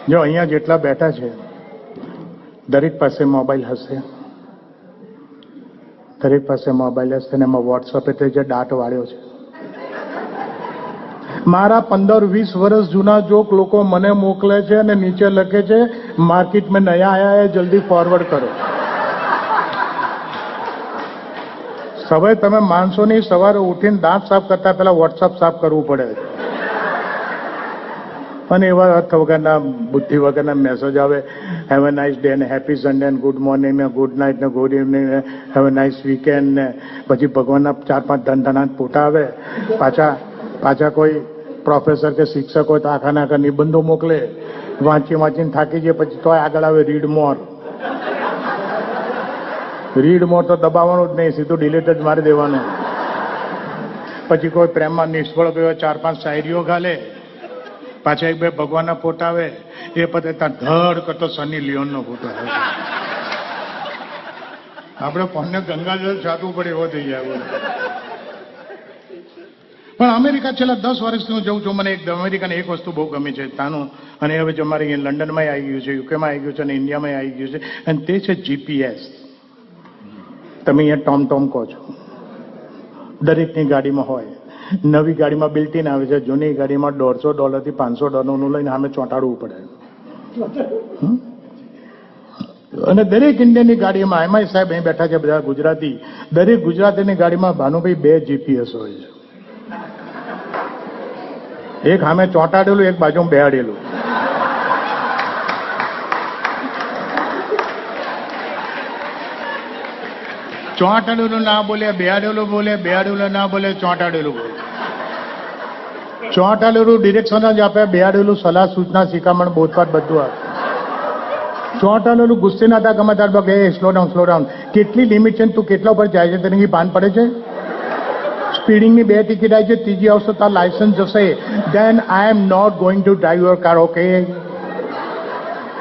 જો અહીંયા જેટલા બેઠા છે દરેક પાસે મોબાઈલ હશે, દરેક પાસે મોબાઈલ હશે ને એમાં વોટ્સઅપ એટલે જે દાટ વાળ્યો છે. મારા 15-20 વર્ષ જૂના જોક લોકો મને મોકલે છે અને નીચે લખે છે માર્કેટ में नया आया है जल्दी फॉरवर्ड करो. સવારે તમે માણસો ની સવારે ઉઠીને દાંત સાફ કરતા પહેલા વોટ્સઅપ સાફ કરવું પડે અને એવા અર્થ વગરના બુદ્ધિ વગરના મેસેજ આવે, હેવ એ નાઇસ ડે ને હેપી સન્ડે ને ગુડ મોર્નિંગ ને ગુડ નાઇટ ને ગુડ ઇવનિંગ ને હેવ એ નાઇસ વીકેન્ડ ને પછી ભગવાનના 4-5 ધન ફોટા આવે. પાછા કોઈ પ્રોફેસર કે શિક્ષક હોય તો આખા નિબંધો મોકલે, વાંચીને થાકી જાય, પછી તો આગળ આવે રીડ મોર. રીડ મોર તો દબાવવાનું જ નહીં, સીધું ડિલીટ જ મારી દેવાનું. પછી કોઈ પ્રેમમાં નિષ્ફળ ગયો 4-5 શાયરીઓ ગાલે, પાછા 1-2 ભગવાનના ફોટા આવે, એ પછી ત્યાં ધડ કરતો સની લિયોનનો ફોટો આવે. આપણે ફોનને ગંગાજળ છાટવું પડે એવો થઈ જાય. પણ અમેરિકા છેલ્લા 10 વર્ષથી હું જઉં છું. મને અમેરિકાની એક વસ્તુ બહુ ગમે છે તાનું, અને હવે જો અમારે અહીંયા લંડનમાં આવી ગયું છે, યુકેમાં આવી ગયું છે અને ઇન્ડિયામાં આવી ગયું છે, અને તે છે જીપીએસ. તમે અહીંયા ટોમ કહો છો, દરેકની ગાડીમાં હોય. નવી ગાડીમાં બિલ્ટ ઇન આવે છે, જૂની ગાડીમાં $150 થી $500 લઈને સામે ચોંટાડવું પડે. અને દરેક ઇન્ડિયનની ગાડીમાં, એમાંય સાહેબ અહીં બેઠા છે બધા ગુજરાતી, દરેક ગુજરાતીની ગાડીમાં ભાનુભાઈ 2 જીપીએસ હોય છે. એક સામે ચોંટાડેલું, એક બાજુ બેહાડેલું. ચોંટાડેલું ના બોલે, બેહાડેલું બોલે, બેહાડેલું ના બોલે, ચોંટાડેલું બોલે. ચોંટાડેલું ડિરેક્શન જ આપે, બેહાડેલું સલાહ સૂચના શિખામણ બોધપાઠ બધું આપે. ચોંટાડેલું ગુસ્સે ના હતા ગમે ત્યારે સ્લો ડાઉન. કેટલી લિમિટ છે, તું કેટલા ઉપર જાય છે તેની ભાન પડે છે? સ્પીડિંગની 2 ટિકિટ આવી છે, ત્રીજી આવશે તાર લાયસન્સ જશે. Then I am not going to drive your car. Okay,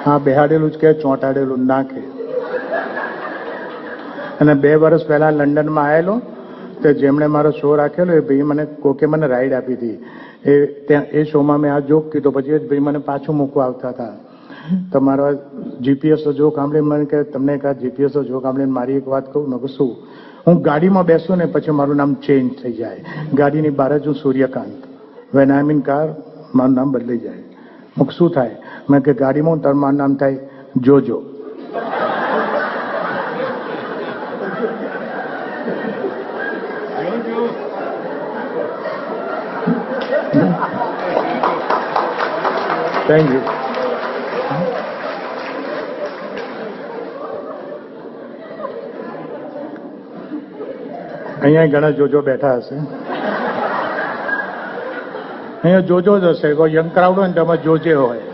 હા, બેહાડેલું જ કે, ચોંટાડેલું ના કે. અને 2 વર્ષ પહેલા લંડનમાં આવેલો તો જેમણે મારો શો રાખેલો એ ભાઈ કોકે મને રાઈડ આપી હતી. એ શોમાં મેં આ જોક કીધો, પછી એ ભાઈ મને પાછું મૂકવા આવતા હતા. તો મારા જીપીએસનો જોક સાંભળીને મને કહે, તમને એક આ જીપીએસનો જોક સાંભળીને મારી એક વાત કહું. મેં કહું શું? હું ગાડીમાં બેસું ને પછી મારું નામ ચેન્જ થઈ જાય. ગાડીની બહાર જ હું Suryakant, when I am in car મારું નામ બદલાઈ જાય. હું શું થાય? મેં કે ગાડીમાં તારું મારું નામ થાય જોજો. Thank you. અહીંયા ઘણા જોજો બેઠા હશે. અહીંયા જોજો જ હશે. કોઈ યંગ ક્રાઉડ હોય ને તેમાં જોજે હોય.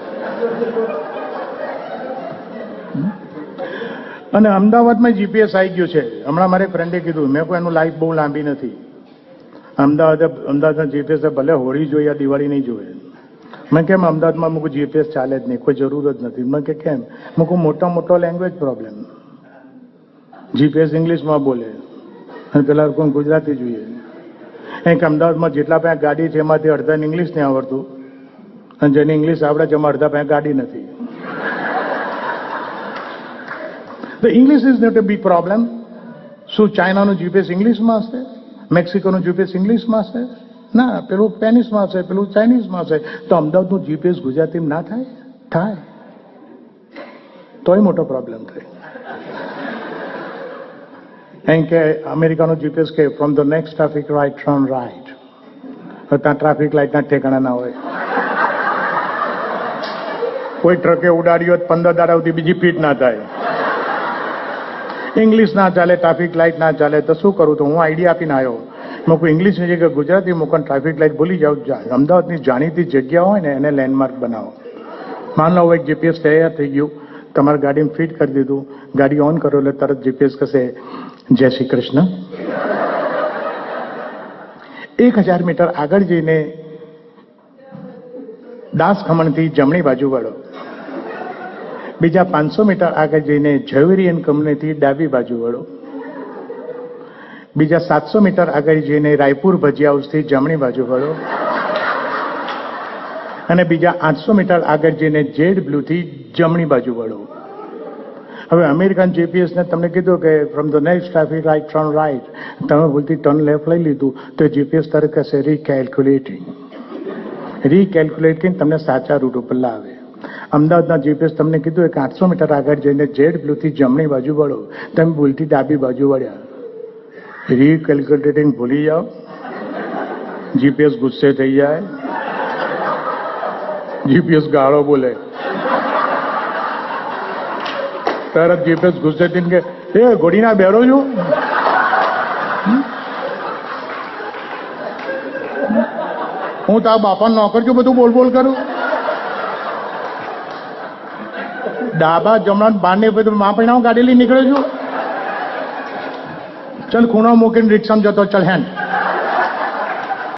અને અમદાવાદમાં જીપીએસ આવી ગયું છે. હમણાં મારે ફ્રેન્ડે કીધું, મેં કોઈ એનું લાઈફ બહુ લાંબી નથી. અમદાવાદના જીપીએસ ભલે હોળી જોઈએ, દિવાળી નહીં જોઈએ. મેં કેમ અમદાવાદમાં મૂકું જીપીએસ ચાલે જ નહીં, કોઈ જરૂર જ નથી. મેં કે કેમ? મૂકું મોટો લેંગ્વેજ પ્રોબ્લેમ. જીપીએસ ઇંગ્લિશમાં બોલે અને પેલા કોઈ ગુજરાતી જોઈએ. કે અમદાવાદમાં જેટલા પાસે ગાડી છે એમાંથી અડધાને ઇંગ્લિશ નહીં આવડતું, અને જેને ઇંગ્લિશ આવડે છે એમાં અડધા પાસે ગાડી નથી. તો English is not a big problem. શું ચાઇનાનું જીપીએસ ઇંગ્લિશમાં હશે? મેક્સિકોનું જીપીએસ ઇંગ્લિશમાં હશે? ના, પેલું સ્પેનિશમાં હશે, પેલું ચાઇનીઝમાં હશે. તો અમદાવાદનું જીપીએસ ગુજરાતીમાં ના થાય? થાય. તોય મોટો પ્રોબ્લેમ થાય. એમ કે અમેરિકાનું જીપીએસ કે from the next traffic right turn right. ત્યાં ટ્રાફિક લાઇટના ઠેકાણા ના હોય. કોઈ ટ્રકે ઉડાડ્યો 15 દાડા સુધી બીજી ફીટ ના થાય. ઇંગ્લિશ ના ચાલે, ટ્રાફિક લાઇટ ના ચાલે, તો શું કરું? તો હું આઈડિયા આપીને આવ્યો. મૂકું ઇંગ્લિશની જગ્યાએ ગુજરાતી મૂકન, ટ્રાફિક લાઇટ ભૂલી જાઓ. અમદાવાદની જાણીતી જગ્યા હોય ને એને લેન્ડમાર્ક બનાવો. માન લો એક જીપીએસ તૈયાર થઈ ગયું, તમારી ગાડીમાં ફિટ કરી દીધું, ગાડી ઓન કરો એટલે તરત જીપીએસ કહેશે જય શ્રી કૃષ્ણ. 1000 મીટર આગળ જઈને દાસ ખમણથી જમણી બાજુ વળો. બીજા 500 મીટર આગળ જઈને ઝવેરી એન્ડ કંપનીથી ડાબી બાજુ વળો. બીજા 700 મીટર આગળ જઈને રાયપુર ભજીયા હાઉસથી જમણી બાજુ વળો. અને બીજા 800 મીટર આગળ જઈને જેડ બ્લુથી જમણી બાજુ વળો. હવે અમેરિકન જીપીએસને તમને કીધું કે from the next traffic light turn right, તમે ભૂલથી ટર્ન લેફ્ટ લઈ લીધું તો જીપીએસ તરફ કહેશે રીકેલ્ક્યુલેટિંગ તમને સાચા રૂટ ઉપર લાવે. અમદાવાદના જીપીએસ તમને કીધું કે 800 મીટર આગળ જઈને જેડ બ્લુથી જમણી બાજુ વળો, તમે ભૂલથી ડાબી બાજુ વળ્યા. રીકેલ્ક્યુલેટિંગ ભૂલી જાઓ, જીપીએસ ગુસ્સે થઈ જાય, જીપીએસ ગાળો બોલે, તરત જીપીએસ ગુસ્સે થઈને કે એ ઘોડીના બેરો છું. હું તારા બાપાનો નોકર છું, બધું બોલ બોલ કરું. ડાબા જમણા બારને માં પરિણામ ગાડી લઈ નીકળ્યો છું. ચલ ખૂણો મૂકીને રિક્ષામાં જતો, ચલ હેન્ડ.